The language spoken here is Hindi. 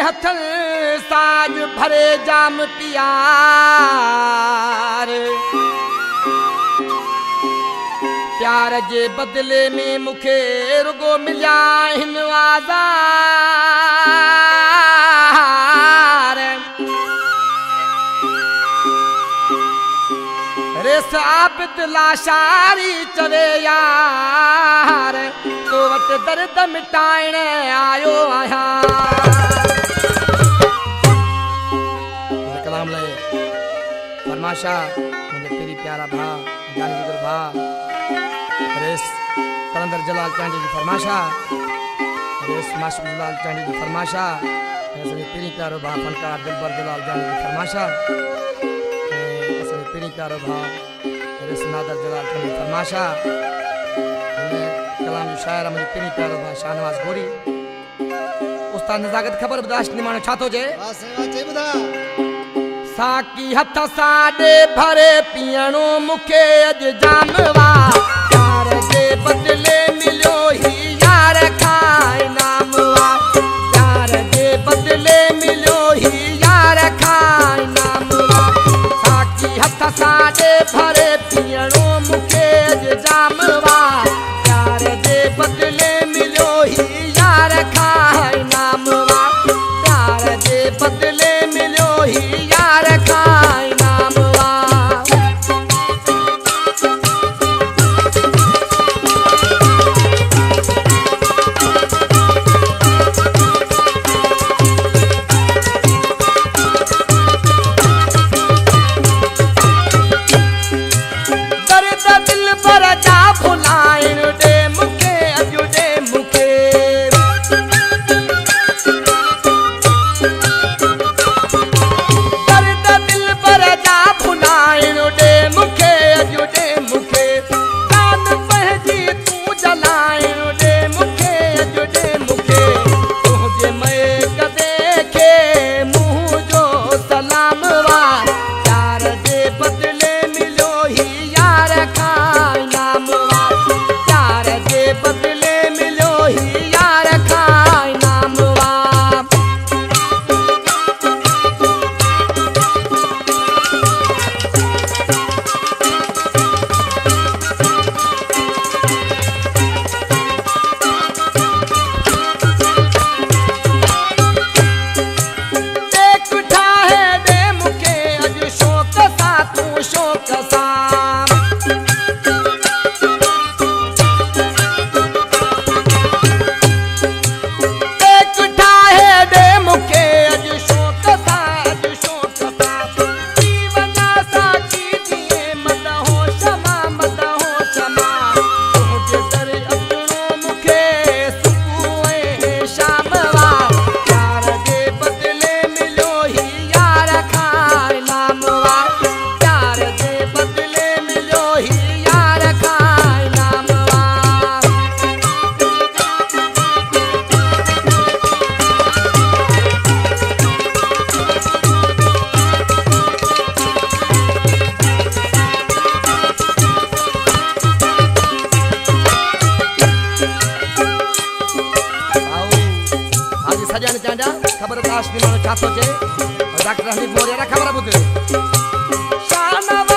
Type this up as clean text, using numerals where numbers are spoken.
हथन साज भरे जाम प्यार प्यार जे बदले में मुखे रुगो मिलिया हिन आज़ार रे साबित लाशारी चवे यार तो वट दर्द मिटाइण आयो आहियां कलाम ले फरमाशा मुझे तेरी प्यारा भा जानी जिगर भा रेस कलंदर जलाल चांडी की फरमाशा रेस मासूम जलाल चांडी की फरमाशा ऐसे तेरी प्यारो भा फनकार दिलबर जलाल जानी की फरमाशा ऐसे तेरी प्यारो भा रेस नादर जलाल चांडी की फरमाशा कलाम जो शायर मुझे तेरी प्यारो भा शाहनवाज गोरी उस्ताद नजाकत खबर बदाश्त निमाने छातो जे साकी हथ साडे भरे पियणो मुखे अज जामवा यार जे बदले मिलो ही यार खाए नामवा यार जे बदले मिलो ही यार खाए नामवा साकी हथ साडे भरे पियणो मुखे अज जामवा यार जे बदले मिलो ही यार खाए नामवा यार जे बदले मिलो ही यार खाए नामवा दर्द दिल पर जा भुलाइन दे मुखे अजु दे मुखे दर्द दिल पर जा भुलाइन दे मुखे अजु दे मुखे कान पहजी तू जलाइन दे मुखे अजु दे मुखे तुझे मैं कदे के मुंह जो सलाम वा यार जे बदले मिलो ही यार खाए नामवा यार जे बदले मिलो ही यार खाए नामवा देख ठाहे दे मुखे अज शौक सा तू शौक सा देख ठाहे दे मुखे अज शौक सा जीवन सा कीजिए मद हो क्षमा तुझे दर अपनो मुखे सुबह शामवा यार जे बदले मिलो ही यार खाए नामवा यार जे बदले मिलो ही यार खाए नामवा आज सजाने चांदा खबर दास निमानो छातो जे डॉक्टर हमीद मोरिया खबर बुध शाहनवाज